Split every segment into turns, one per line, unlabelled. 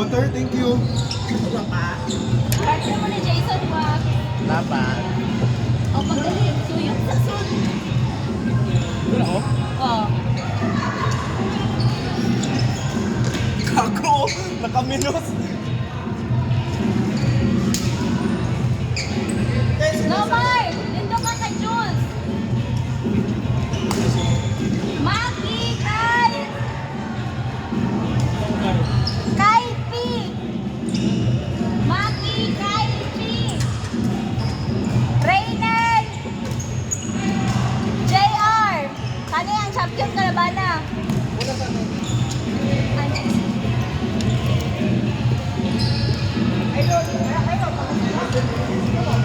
water, thank you.
Partner mo ni Jason, wag.
Laban.
O, pagdaling. Suyok sa sun.
Doon ako?
O.
Gago! Nakaminos!
No more! Dito ka kay Jules. Maki, Kyle! Kyle P! Maki, Kyle P! Reynan! JR! Kani ang champion ka na ba na?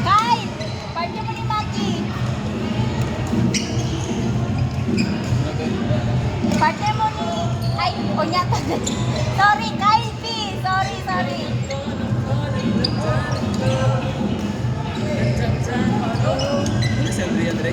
Kyle! Partner mo ni Maki. Partner mo ni... Ay, kunyata. Sorry, Kyle P. Sorry.
Sandri, Andre.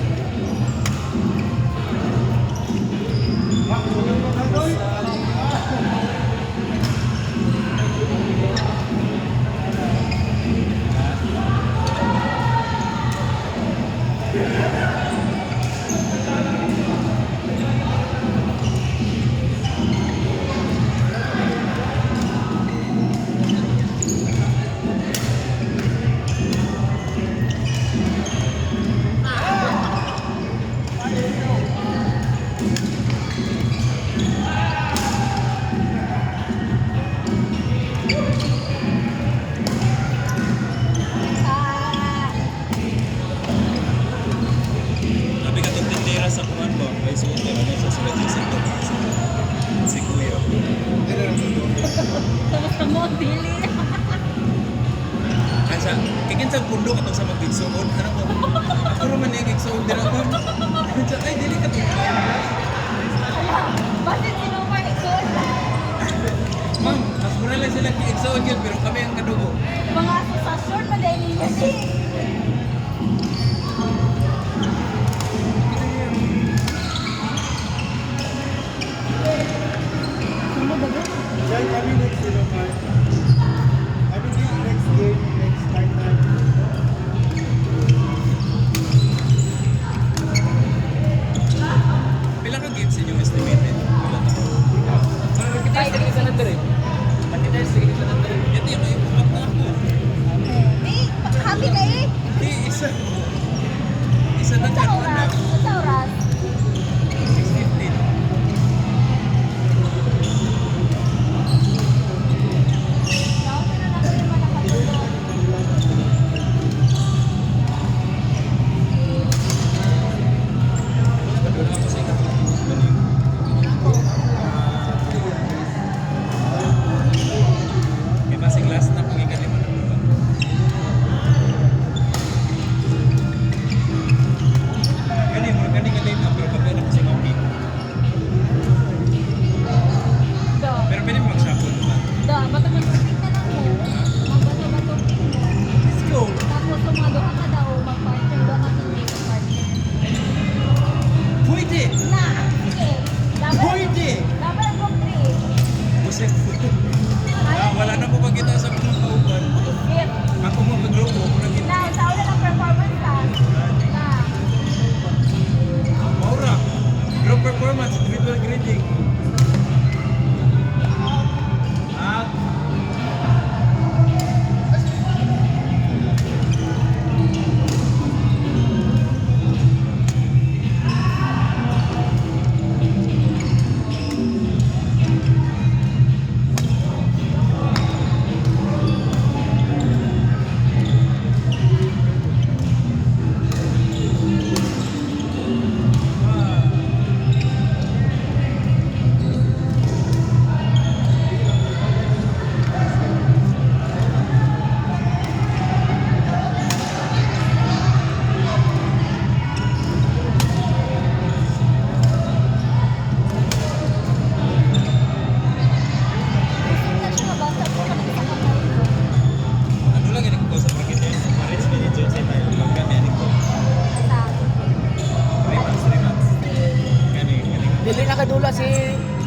Ah,
Sabi ka itong tindera sa kuhan ba? May suot na ano sa sulat yung sinto. Si Kuya.
kamusta mo, Dili?
Kansa, kagin sa pundo ka sa mag-igsuon. Ano ko? Ako naman yung igsuon din ako. Kansa, ay, dili ka ito.
Bakit sinumar ito?
Ma'am, mas mura lang sila igsuon yun, pero kami ang kadugo.
Mga asosasyon, madali ninyo Ano ba ba?
Yan kami next year, Mark. Kami din next game, next time na.
Pila ka games inyong estimated? Wala na. Makita yung sige sa nandere. Makita yung sige sa nandere. Ito yung may bukat na ako.
Happy ka eh?
Hindi, isa. Isa na
Sa
dyan.
oras? Sa oras?
6:15.
Nauna na lang naman nakatulog.
Padula ako sa ikaw. May masing last na kung ikalima na po ba? Gani mo, gani ka late na pero pagkala ko sa kopi.
Do.
Pero pwede mo mag-shuffle ba?
Do. Bato-bato-ping na lang mo. Magbato-bato-ping mo.
Let's go!
Tapos kung mga doha ka daw, mag-partner doha ka hindi mag-partner.
Pwede!
Na! Sige. Laban
Pwede!
Laban ang top 3.
Busek. Wala na po pagkita sa mga kauban.
Hit.
Ako mo mag-grupo, ako naging
Na, sa una ng performance ka. Na.
Maura. Group performance, individual grading. Ah,
Dili nakadula si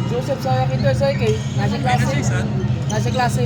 Joseph sa Kinto sa kay nasa
Kaya na
klase.
siya isa.
Nasa klase.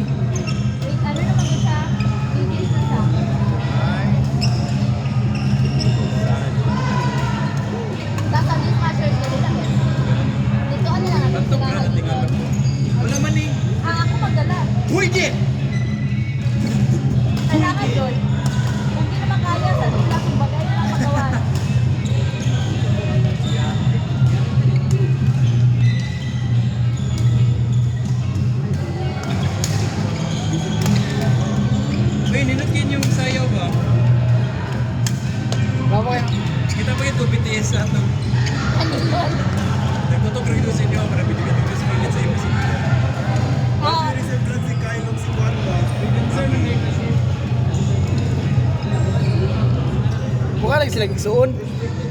sila gigsuon.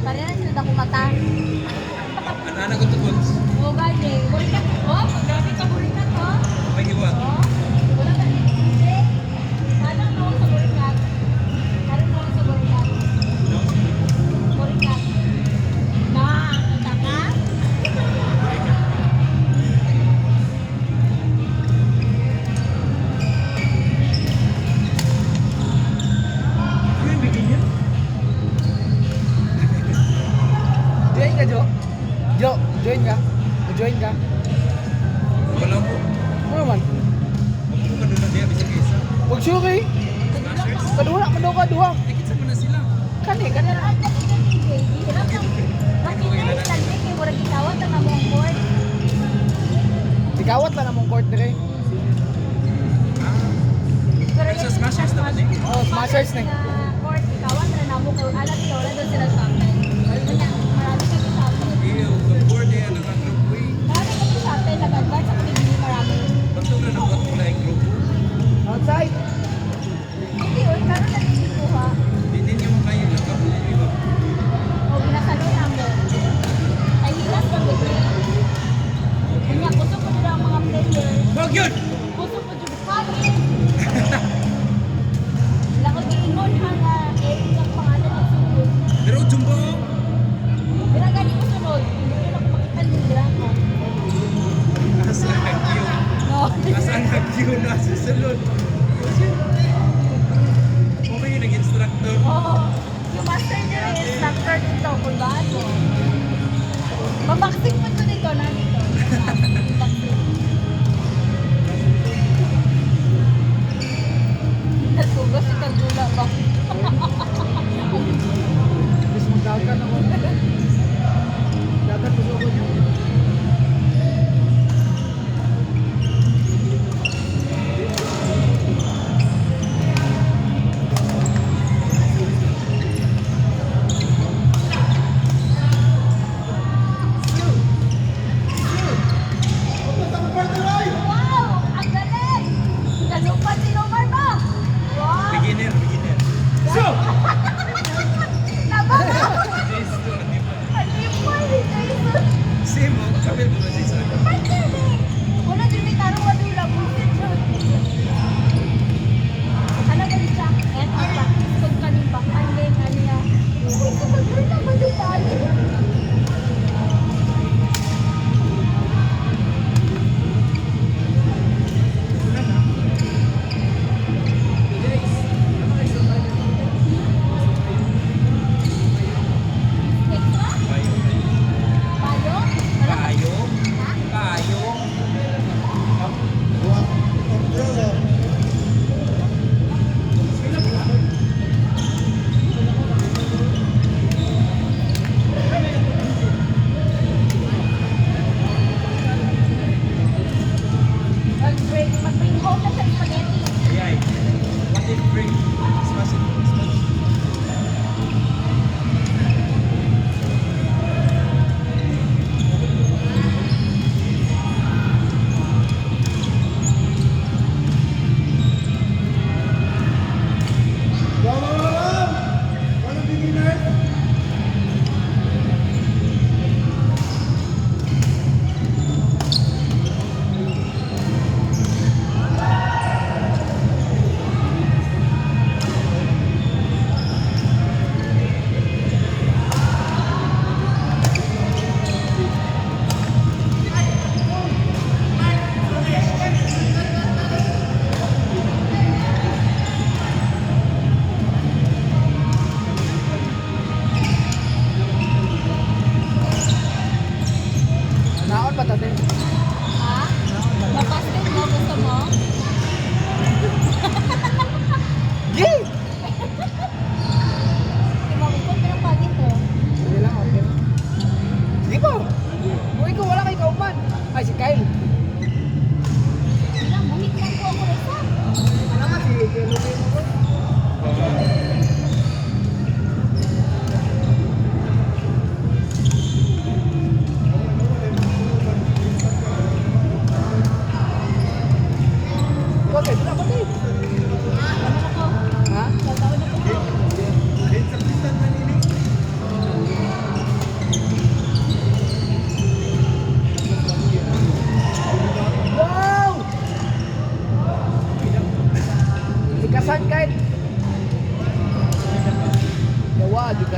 Pareha sila na kumata.
Anak ko tukod.
Oo, gaji. Burikat. Oh, grabe ka burikat, oh.
May iwa.
Oh. Wala ka hindi. Anong noon sa burikat? Anong noon sa burikat? Burikat. Nakakita ka?
Ano yung bigyan niya? Join ka, Jo? Jo, join ka? Join ka?
Wala ko.
Ano naman?
Ako ka doon na diya, bisa kaysa.
Huwag siya kay.
Smashers.
Kadula, madaw ka, duha.
Nakit sa na sila.
Kani.
Pero ang dami ka DJ. Hirap ng... Bakit na yung talbik eh? Murag itawat ang among court.
Igawat lang namong court dire.
Pero
Sa Smashers na ba din?
Oh, Smashers na.
Court, ikawat na namo ko. Alam ko, wala doon sila sa akin. Kanya, marami kami sa akin.
Iyo, the board eh, ano nga group ko eh.
Marami kami sa akin. Nag-advance ako hindi marami.
Pagtong na nang wala yung group ko.
Outside.
Hindi, o, karoon na din kuha.
Hindi niyo mo kayo lakap mo yung iba.
O, ginasalo na mo. Ay, hilas ka with me. Kanya, gusto ko nila ang mga players.
Wag yun!
Gusto ko dyan kami. Wala ko giingon ha nga. Eh, yung pangalan ng sunod.
Pero jumbo!
Pero gani ko sunod. Hindi ko lang makita nila ako.
Asa nag-yun?
No.
Asa nag-yun na sa salon? Okay yung nag-instructor.
Oo. Yung master nila yung instructor dito. Kung ba ako. Mamaksing po ito dito na dito. Mamaksing. Natugos si Kagula ba?
Mas magdagan ako. Dagat gusto ko niyo.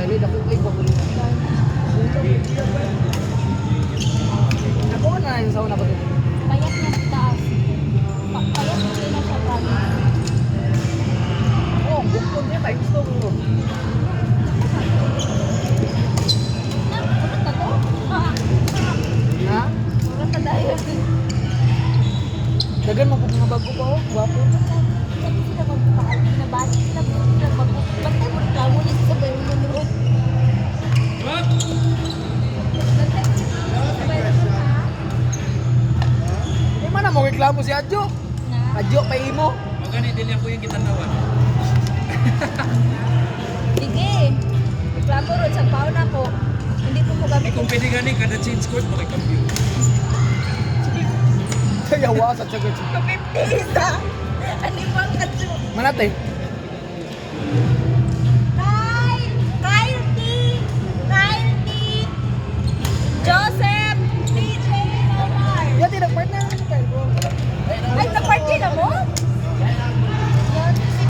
red ako kay paborito. Ako na yung sauna ko dito.
Payat niya sa taas. Payat niya na siya promise.
Oh, bukod niya tayo gusto ko.
Na, ulit na to?
Ha?
Ulit na dahil.
Dagan mo po mga bago pa oh, gwapo.
Sabi sila magpapakal. Pinabati sila magpapakal. Ba't tayo mo reklamo niya sa bayo mo nyo?
What?
Ba't tayo sa bayo mo ha?
Di man na mo reklamo si Adjo.
Na?
Adjo pa imo.
Magani dili ako yung kitanawan.
Sige. Reklamo ron sa pauna ko. Hindi ko mo gamit.
Kung pwede gani kada change court makikambyo.
Kayawa sa tsagat.
Kapipisa! Ano bang katso?
Manate.